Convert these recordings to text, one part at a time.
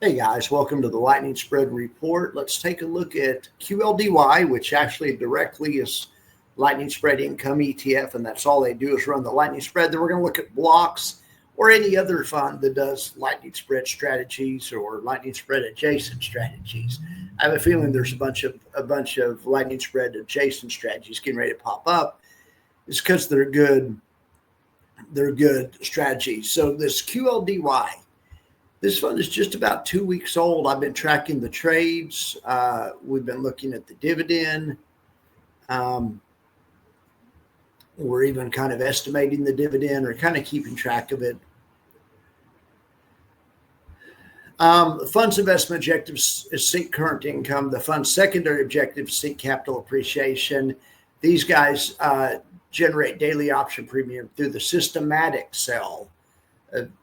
Hey guys, welcome to the Lightning Spread Report. Let's take a look at QLDY, which actually directly is Lightning Spread Income ETF, and that's all they do is run the Lightning Spread. Then we're going to look at BLOX or any other fund that does Lightning Spread strategies or Lightning Spread adjacent strategies. I have a feeling there's a bunch of Lightning Spread adjacent strategies getting ready to pop up. It's because they're good strategies. So this QLDY. This fund is just about 2 weeks old. I've been tracking the trades. We've been looking at the dividend. We're even kind of estimating the dividend or kind of keeping track of it. The fund's investment objectives is seek current income. The fund's secondary objective is seek capital appreciation. These guys generate daily option premium through the systematic sell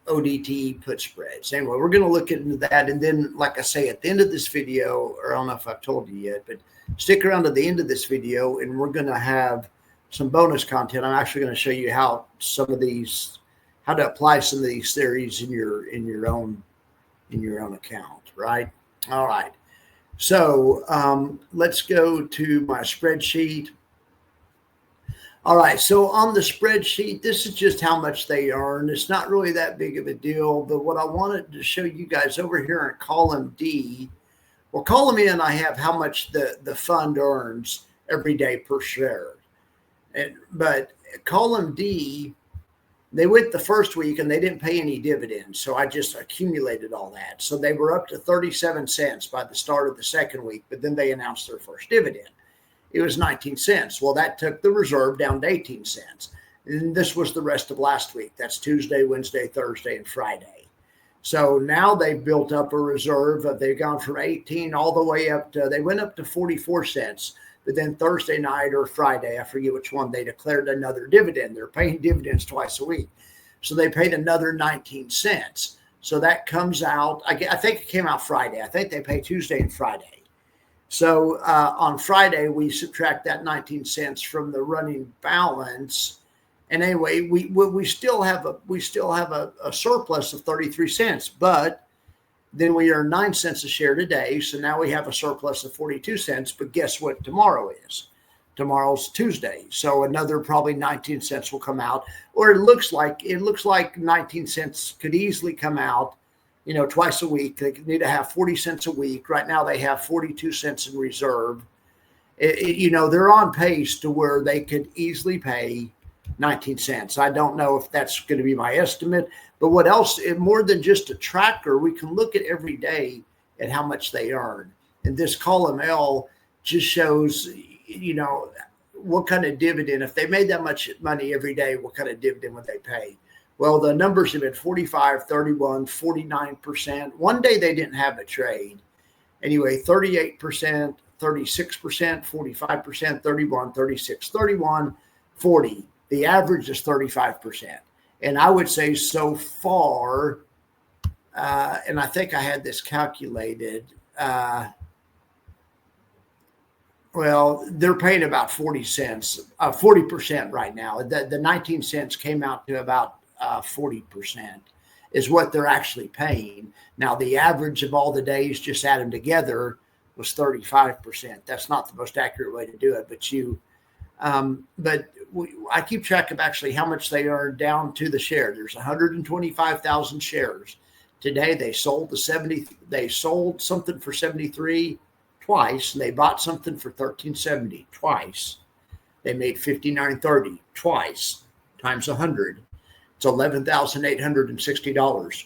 ODT put spreads. Anyway, we're going to look into that. And then, like I say, at the end of this video, or I don't know if I've told you yet, but stick around to the end of this video and we're going to have some bonus content. I'm actually going to show you how to apply some of these theories in your own account, right? All right. So let's go to my spreadsheet. All right, so on the spreadsheet, this is just how much they earn. It's not really that big of a deal, but what I wanted to show you guys over here in column D, well, column N, I have how much the fund earns every day per share. But column D, they went the first week and they didn't pay any dividends, so I just accumulated all that. So they were up to 37 cents by the start of the second week, but then they announced their first dividend. It was 19 cents. Well, that took the reserve down to 18 cents. And this was the rest of last week. That's Tuesday, Wednesday, Thursday, and Friday. So now they've built up a reserve. They've gone from 18 all the way up to, they went up to 44 cents. But then Thursday night or Friday, I forget which one, they declared another dividend. They're paying dividends twice a week. So they paid another 19 cents. So that comes out, I think it came out Friday. I think they pay Tuesday and Friday. So on Friday, we subtract that 19 cents from the running balance. And anyway, we still have a surplus of 33 cents, but then we earn 9 cents a share today. So now we have a surplus of 42 cents. But guess what tomorrow is? Tomorrow's Tuesday. So another probably 19 cents will come out, or it looks like 19 cents could easily come out. Twice a week. They need to have 40 cents a week. Right now they have 42 cents in reserve. They're on pace to where they could easily pay 19 cents. I don't know if that's going to be my estimate, but what else, more than just a tracker, we can look at every day at how much they earn. And this column L just shows, what kind of dividend, if they made that much money every day, what kind of dividend would they pay? Well, the numbers have been 45, 31, 49%. One day they didn't have a trade. Anyway, 38%, 36%, 45%, 31, 36, 31, 40. The average is 35%. And I would say so far, and I think I had this calculated, they're paying about 40 cents, 40% right now. The 19 cents came out to about 40% is what they're actually paying. Now, the average of all the days, just add them together, was 35%. That's not the most accurate way to do it, but I keep track of actually how much they earn down to the share. There's 125,000 shares. Today they sold something for 73 twice, and they bought something for 13.70 twice. They made 59.30 twice, times 100. It's $11,860.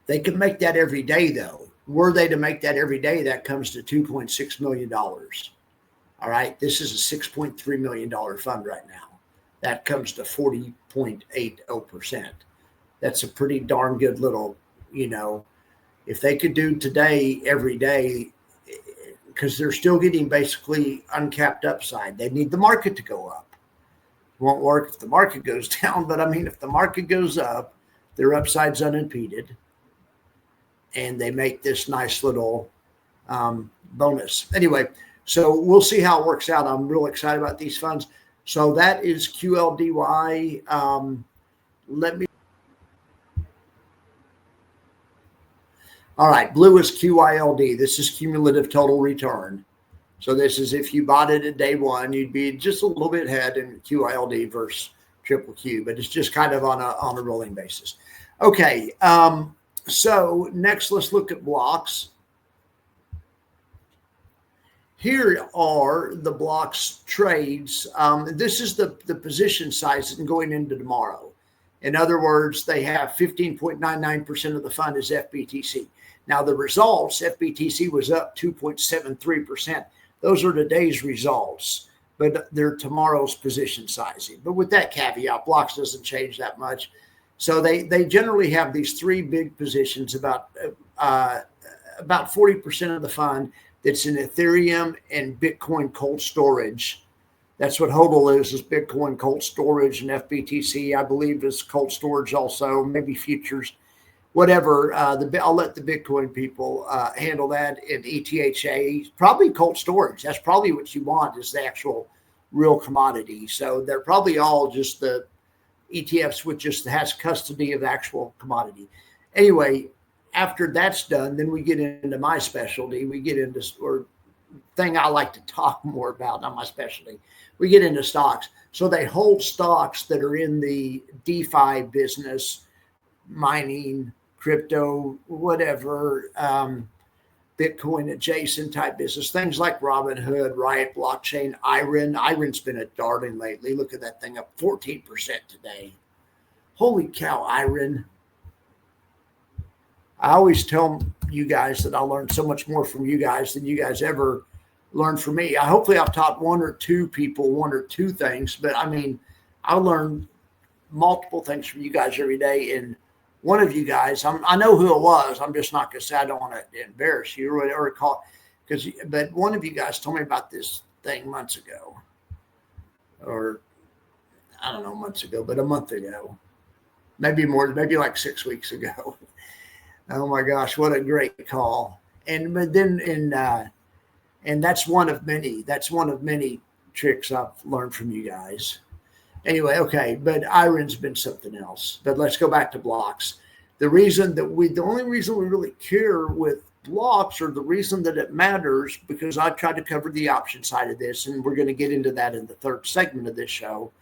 They could make that every day, though. Were they to make that every day, that comes to $2.6 million. All right. This is a $6.3 million fund right now. That comes to 40.80%. That's a pretty darn good little, if they could do today every day, because they're still getting basically uncapped upside. They need the market to go up. Won't work if the market goes down, but if the market goes up, their upside's unimpeded, and they make this nice little bonus. Anyway, so we'll see how it works out. I'm real excited about these funds. So that is QLDY. Let me All right, blue is QLD. This is cumulative total return. So this is if you bought it at day one, you'd be just a little bit ahead in QLD versus triple Q, but it's just kind of on a rolling basis. Okay, so next let's look at blocks. Here are the blocks trades. This is the position size going into tomorrow. In other words, they have 15.99% of the fund is FBTC. Now the results, FBTC was up 2.73%. Those are today's results, but they're tomorrow's position sizing. But with that caveat, blocks doesn't change that much. So they generally have these three big positions, about 40% of the fund that's in Ethereum and Bitcoin cold storage. That's what HODL is Bitcoin cold storage, and FBTC, I believe, is cold storage also, maybe futures, whatever. I'll let the Bitcoin people handle that. And ETHA, probably cold storage. That's probably what you want, is the actual real commodity. So they're probably all just the ETFs, which just has custody of the actual commodity. Anyway, after that's done, then we get into my specialty. We get into, or thing I like to talk more about, not my specialty. We get into stocks. So they hold stocks that are in the DeFi business, mining, crypto, whatever, Bitcoin adjacent type business, things like Robinhood, Riot Blockchain, Iron. Iron's been a darling lately. Look at that thing, up 14% today. Holy cow, Iron. I always tell you guys that I learned so much more from you guys than you guys ever learned from me. Hopefully I've taught one or two people one or two things, but I mean, I learned multiple things from you guys every day. And one of you guys, I know who it was. I'm just not going to say, I don't want to embarrass you or call, but one of you guys told me about this thing months ago, or I don't know, months ago, but a month ago, maybe more, maybe like 6 weeks ago. Oh my gosh, what a great call. And that's one of many. That's one of many tricks I've learned from you guys. Anyway, okay, but Iron's been something else. But let's go back to blocks. The only reason we really care with blocks, or the reason that it matters, because I tried to cover the option side of this, and we're going to get into that in the third segment of this show,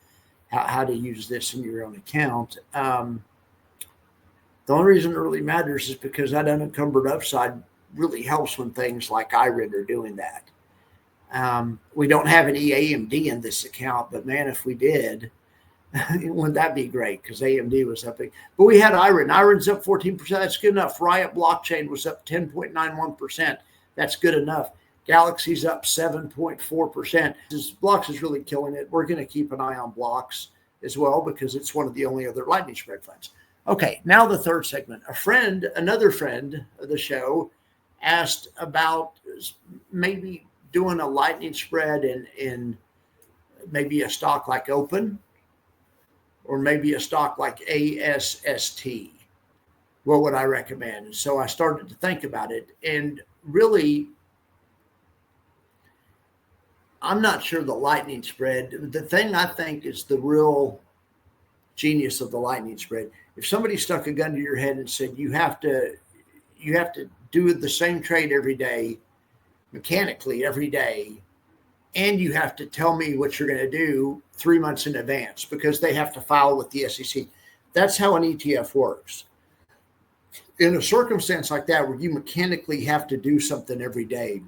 how to use this in your own account. The only reason it really matters is because that unencumbered upside really helps when things like Iron are doing that. We don't have any AMD in this account, but man, if we did, wouldn't that be great? Because AMD was up big. But we had Iron. Iron's up 14%. That's good enough. Riot Blockchain was up 10.91%. That's good enough. Galaxy's up 7.4%. Blocks is really killing it. We're going to keep an eye on blocks as well, because it's one of the only other lightning spread funds. Okay, now the third segment. Another friend of the show, asked about maybe doing a lightning spread in maybe a stock like Open, or maybe a stock like ASST. What would I recommend? And so I started to think about it, and really, I'm not sure the lightning spread. The thing I think is the real genius of the lightning spread. If somebody stuck a gun to your head and said, you have to do the same trade every day, mechanically every day, and you have to tell me what you're going to do 3 months in advance, because they have to file with the SEC. That's how an ETF works. In a circumstance like that, where you mechanically have to do something every day,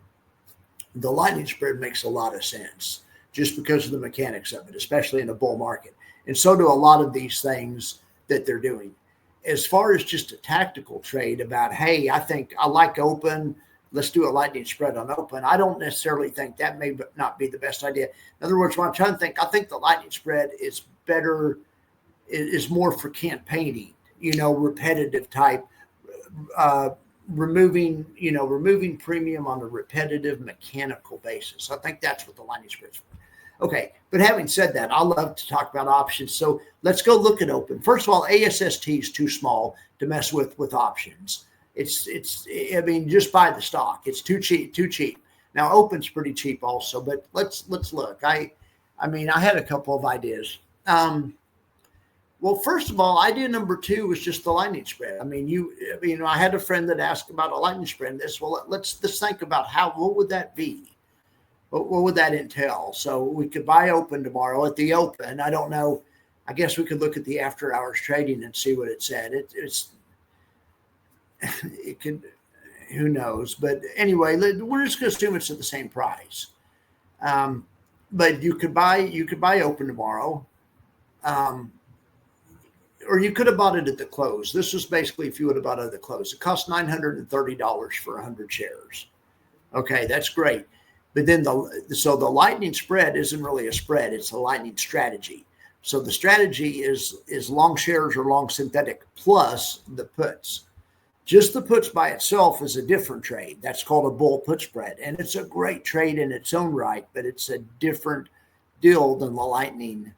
the lightning spread makes a lot of sense, just because of the mechanics of it, especially in a bull market. And so do a lot of these things that they're doing. As far as just a tactical trade about, hey, I think I like Open, let's do a lightning spread on Open, I don't necessarily think that may not be the best idea. In other words, what I'm trying to think, I think the lightning spread is better, is more for campaigning, repetitive type, removing premium on a repetitive mechanical basis. I think that's what the lightning spread is for. Okay, but having said that, I love to talk about options. So let's go look at Open. First of all, ASST is too small to mess with options. I mean, just buy the stock. It's too cheap. Now Open's pretty cheap also, but let's look. I mean, I had a couple of ideas. Well, first of all, idea number 2 was just the lightning spread. I mean, I had a friend that asked about a lightning spread. This, well, let's think about what would that be? What would that entail? So we could buy open tomorrow at the open. I don't know. I guess we could look at the after hours trading and see what it said. It could, who knows? But anyway, we're just going to assume it's at the same price. But you could buy open tomorrow. Or you could have bought it at the close. This was basically if you would have bought it at the close. It cost $930 for 100 shares. Okay, that's great. But then the lightning spread isn't really a spread. It's a lightning strategy. So the strategy is long shares or long synthetic plus the puts. Just the puts by itself is a different trade. That's called a bull put spread. And it's a great trade in its own right, but it's a different deal than the lightning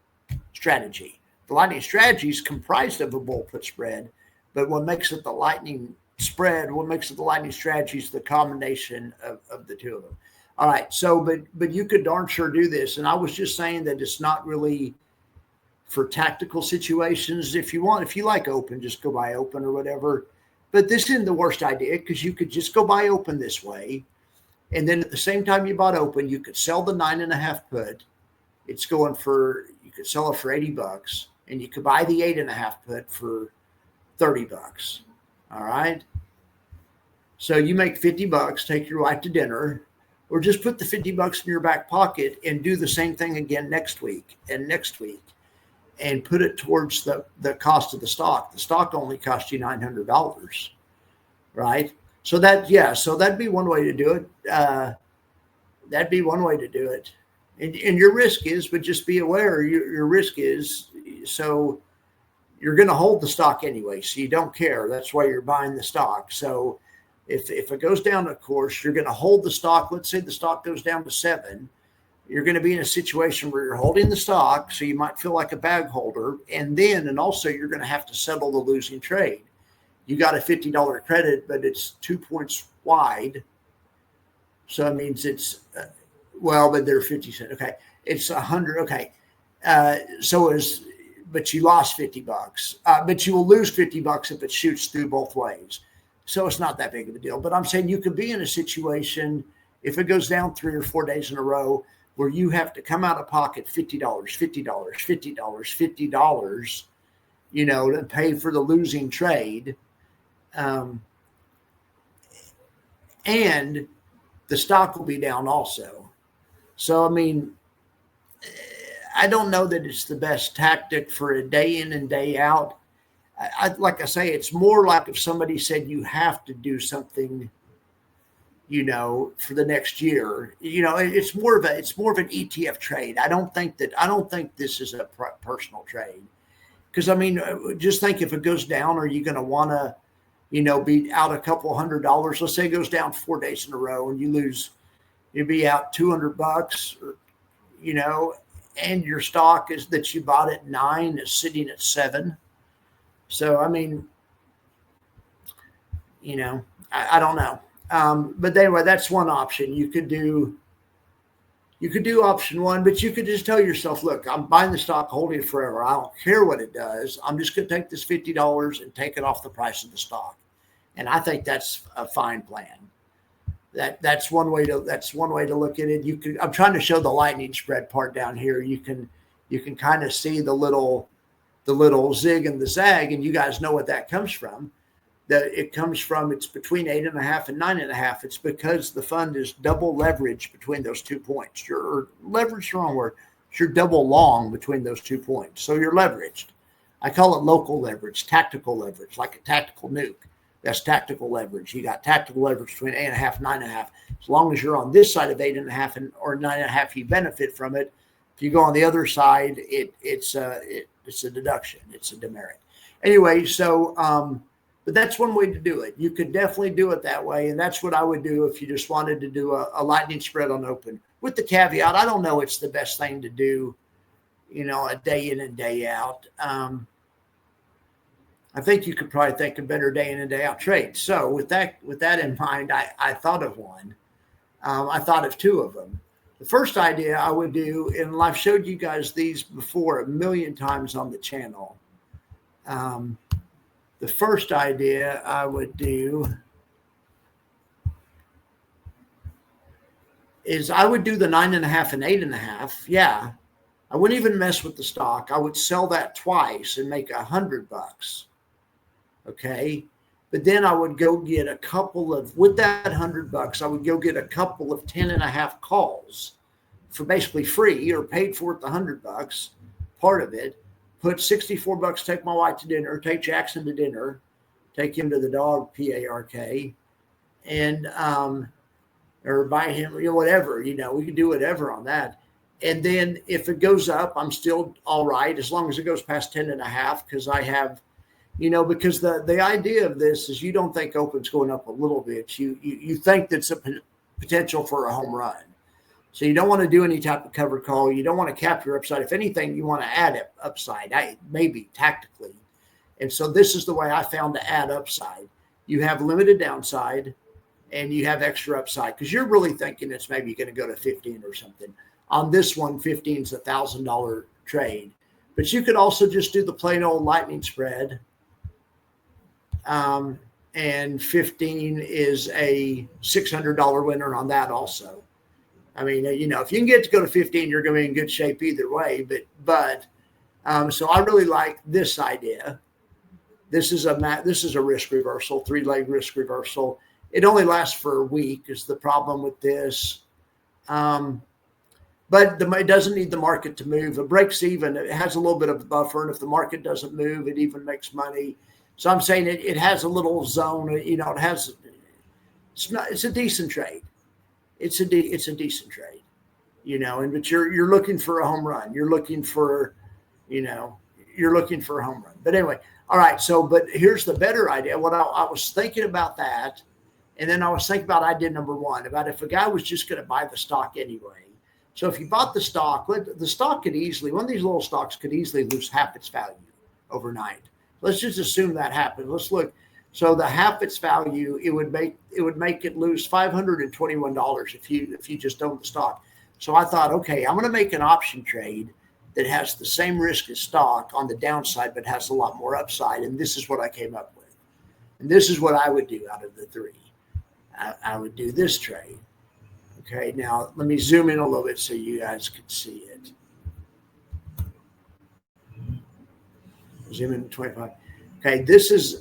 strategy. The lightning strategy is comprised of a bull put spread, but what makes it the lightning spread, what makes it the lightning strategy is the combination of the two of them. All right. So, but you could darn sure do this. And I was just saying that it's not really for tactical situations. If you like open, just go buy open or whatever. But this isn't the worst idea because you could just go buy open this way. And then at the same time you bought open, you could sell the 9.5 put. It's going for, you could sell it for $80 and you could buy the 8.5 put for $30. All right. So you make $50, take your wife to dinner, or just put the $50 in your back pocket and do the same thing again next week and next week and put it towards the cost of the stock. The stock only cost you $900, right? So that'd be one way to do it. That'd be one way to do it. And your risk is, but just be aware your risk is, so you're going to hold the stock anyway. So you don't care. That's why you're buying the stock. So if it goes down, of course, you're going to hold the stock. Let's say the stock goes down to 7. You're going to be in a situation where you're holding the stock. So you might feel like a bag holder. And also you're going to have to settle the losing trade. You got a $50 credit, but it's 2 points wide. So it means it's, but they're 50 cents. Okay. It's 100. Okay. But you lost $50, but you will lose $50 if it shoots through both ways. So it's not that big of a deal. But I'm saying you could be in a situation if it goes down 3 or 4 days in a row where you have to come out of pocket $50, $50, to pay for the losing trade. And the stock will be down also. So, I mean, I don't know that it's the best tactic for a day in and day out. Like I say, it's more like if somebody said you have to do something, for the next year. It's more of an ETF trade. I don't think this is a personal trade, because I mean, just think if it goes down, are you going to want to, be out a couple $100? Let's say it goes down 4 days in a row and you'd be out $200, or, and your stock is that you bought at 9 is sitting at 7. So, I mean, I don't know. But anyway, that's one option. You could do option 1, but you could just tell yourself, look, I'm buying the stock, holding it forever. I don't care what it does. I'm just going to take this $50 and take it off the price of the stock. And I think that's a fine plan. That's one way to look at it. I'm trying to show the lightning spread part down here. You can kind of see the little zig and the zag, and you guys know what that comes from. It's between 8.5 and 9.5. It's because the fund is double leveraged between those 2 points. You're leveraged, wrong word. You're double long between those 2 points. So you're leveraged. I call it local leverage, tactical leverage, like a tactical nuke. That's tactical leverage. You got tactical leverage between 8.5 and 9.5. As long as you're on this side of 8.5 or 9.5, you benefit from it. If you go on the other side, it's a deduction. It's a demerit. Anyway, so but that's one way to do it. You could definitely do it that way, and that's what I would do if you just wanted to do a lightning spread on open. With the caveat, I don't know it's the best thing to do, a day in and day out. I think you could probably think of better day in and day out trades. So with that in mind, I thought of one. I thought of 2 of them. The first idea I would do, and I've showed you guys these before a million times on the channel. The first idea I would do is I would do the 9.5 and 8.5. Yeah. I wouldn't even mess with the stock. I would sell that twice and make $100. Okay. But then I would go get a couple of, with that $100, I would go get a couple of 10.5 calls for basically free, or paid for it the $100, part of it. Put $64, take my wife to dinner, take Jackson to dinner, take him to the dog, PARK, and or buy him, whatever, we can do whatever on that. And then if it goes up, I'm still all right, as long as it goes past 10.5, because I have, because the idea of this is you don't think open's going up a little bit. You think that's a potential for a home run. So you don't want to do any type of cover call. You don't want to capture upside. If anything, you want to add upside, maybe tactically. And so this is the way I found to add upside. You have limited downside and you have extra upside, because you're really thinking it's maybe going to go to 15 or something. On this one, 15 is $1,000 trade. But you could also just do the plain old lightning spread. And 15 is a $600 winner on that also. I mean, if you can get to go to 15, you're going to be in good shape either way. But so I really like this idea. This is a risk reversal, 3-leg risk reversal. It only lasts for a week is the problem with this. But it doesn't need the market to move. It breaks even. It has a little bit of a buffer, and if the market doesn't move, it even makes money. So I'm saying it has a little zone. It's a decent trade. It's a decent trade, but you're looking for a home run. You're looking for a home run. But anyway, all right. So, but here's the better idea. What I was thinking about that, and then I was thinking about idea number one, about if a guy was just going to buy the stock anyway. So if you bought the stock, the stock could easily, one of these little stocks could easily lose half its value overnight. Let's just assume that happened. Let's look. So the half its value, it would make it lose $521 if you just own the stock. So I thought, okay, I'm going to make an option trade that has the same risk as stock on the downside, but has a lot more upside. And this is what I came up with. And this is what I would do out of the three. I would do this trade. Okay, now let me zoom in a little bit so you guys can see it. Zoom in to 25. Okay, this is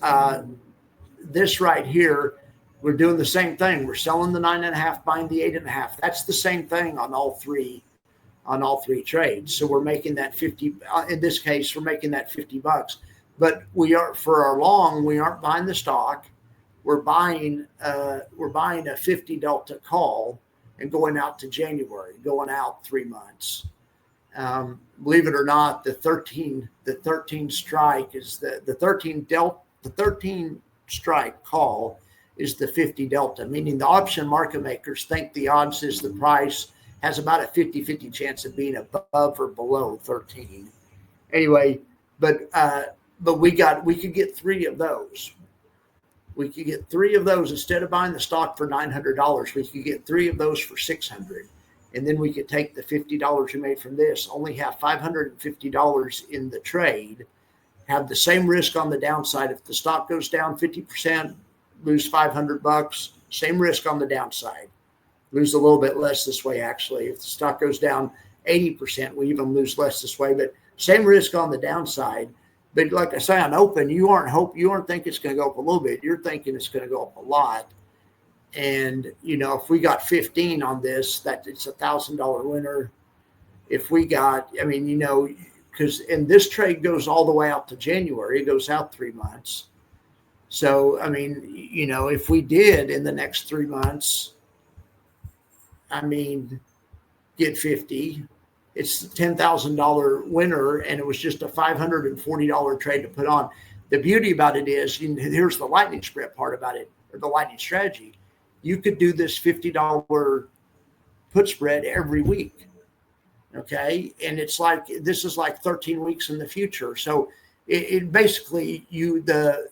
this right here. We're doing the same thing. We're selling the 9.5, buying the 8.5. That's the same thing on all three trades. So we're making that 50. In this case, we're making that $50. But we are, for our long, we aren't buying the stock. We're buying a 50 delta call and going out to January, going out 3 months. Believe it or not, the 13 strike is the 13 strike call is the 50 delta, meaning the option market makers think the odds is the price has about a 50-50 chance of being above or below 13. Anyway, but we could get 3 of those. We could get 3 of those instead of buying the stock for $900. We could get 3 of those for $600. And then we could take the $50 we made from this, only have $550 in the trade, have the same risk on the downside. If the stock goes down 50%, lose $500, same risk on the downside. Lose a little bit less this way, actually. If the stock goes down 80%, we even lose less this way, but same risk on the downside. But like I say, on open, you aren't thinking it's going to go up a little bit. You're thinking it's going to go up a lot. And, if we got 15 on this, that it's $1,000 winner. If we got, because this trade goes all the way out to January, it goes out 3 months. So, if we did in the next 3 months, get 50, it's a $10,000 winner, and it was just a $540 trade to put on. The beauty about it is, here's the lightning spread part about it, or the lightning strategy. You could do this $50 put spread every week. Okay. And this is like 13 weeks in the future. So it basically, the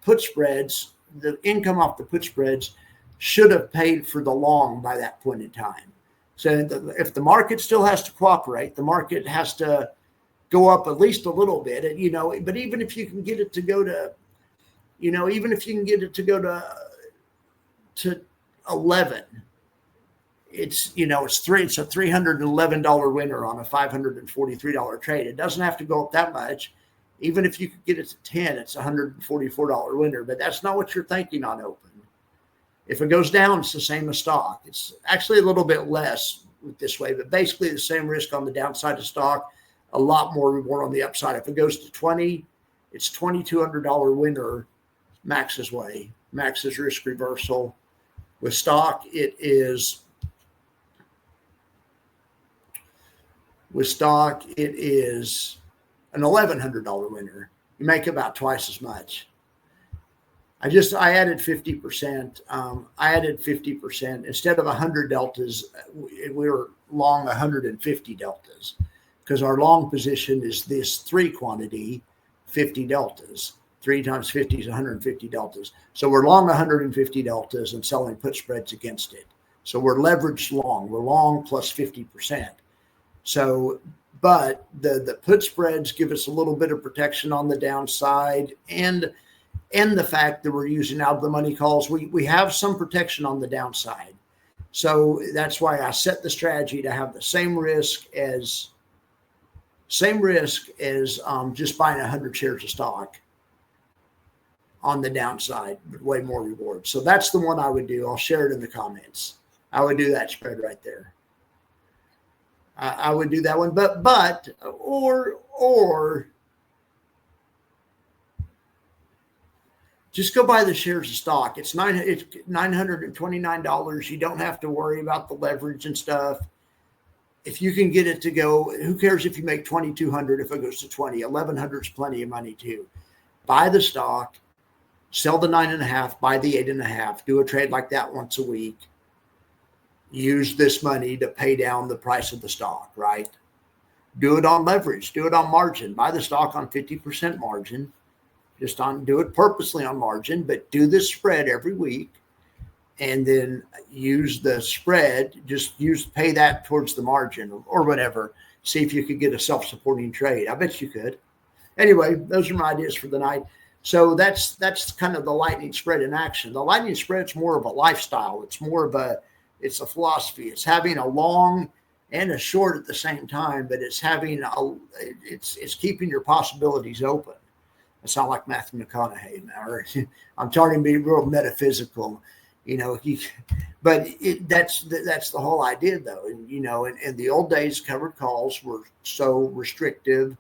put spreads, the income off the put spreads should have paid for the long by that point in time. So if the market still has to cooperate, the market has to go up at least a little bit, you know, but even if you can get it to go to, you know, even if you can get it to go to 11, it's, you know, it's a $311 winner on a $543 trade. It doesn't have to go up that much. Even if you could get it to 10, it's a $144 winner, but that's not what you're thinking on open. If it goes down, it's the same as stock. It's actually a little bit less this way, but basically the same risk on the downside of stock, a lot more reward on the upside. If it goes to 20, it's $2,200 winner Max's way, Max's risk reversal. With stock, it is an $1,100 winner. You make about twice as much. I added 50%. I added 50% instead of 100 deltas. We were long 150 deltas because our long position is this 3 quantity, 50 deltas. 3 times 50 is 150 deltas. So we're long 150 deltas and selling put spreads against it. So we're leveraged long. We're long plus 50%. So, but the put spreads give us a little bit of protection on the downside, and the fact that we're using out of the money calls, we have some protection on the downside. So that's why I set the strategy to have the same risk as just buying 100 shares of stock on the downside, but way more reward. So that's the one I would do. I'll share it in the comments. I would do that spread right there. I would do that one, or just go buy the shares of stock. It's $929. You don't have to worry about the leverage and stuff. If you can get it to go, who cares if you make 2,200 if it goes to 20? 1,100 is plenty of money too. Buy the stock, sell the 9.5, buy the 8.5. Do a trade like that once a week. Use this money to pay down the price of the stock, right? Do it on leverage. Do it on margin. Buy the stock on 50% margin. Do it purposely on margin, but do this spread every week, and then use the spread. Pay that towards the margin or whatever. See if you could get a self-supporting trade. I bet you could. Anyway, those are my ideas for the night. So that's kind of the lightning spread in action. The lightning spread's more of a lifestyle. It's a philosophy. It's having a long and a short at the same time, but it's keeping your possibilities open. I sound like Matthew McConaughey now. I'm starting to be real metaphysical, you know. But that's the whole idea, though. And you know, in the old days, covered calls were so restrictive,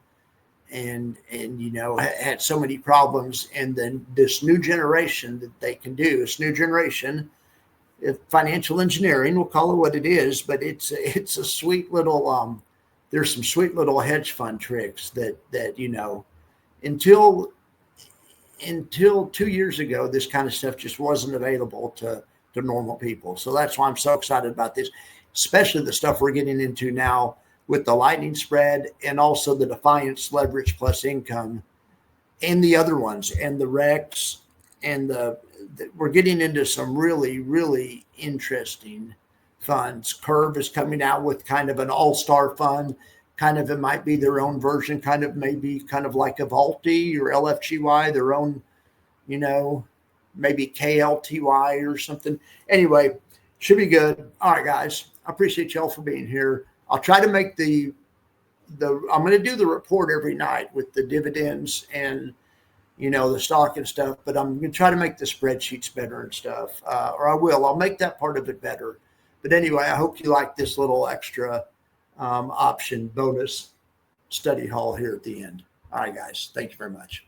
and you know, had so many problems. And then this new generation that they can do, this new generation, financial engineering, we'll call it what it is, but it's a sweet little. There's some sweet little hedge fund tricks that you know. Until 2 years ago, this kind of stuff just wasn't available to normal people. So that's why I'm so excited about this, especially the stuff we're getting into now with the lightning spread and also the Defiance leverage plus income and the other ones and the Rex and we're getting into some really, really interesting funds. Curve is coming out with kind of an all-star fund. Kind of, it might be their own version, kind of maybe kind of like a Volti or LFGY, their own, you know, maybe KLTY or something. Anyway, should be good. All right, guys, I appreciate y'all for being here. I'll try to make I'm going to do the report every night with the dividends and, you know, the stock and stuff, but I'm going to try to make the spreadsheets better and stuff, or I'll make that part of it better. But anyway, I hope you like this little extra option bonus study hall here at the end. All right, guys. Thank you very much.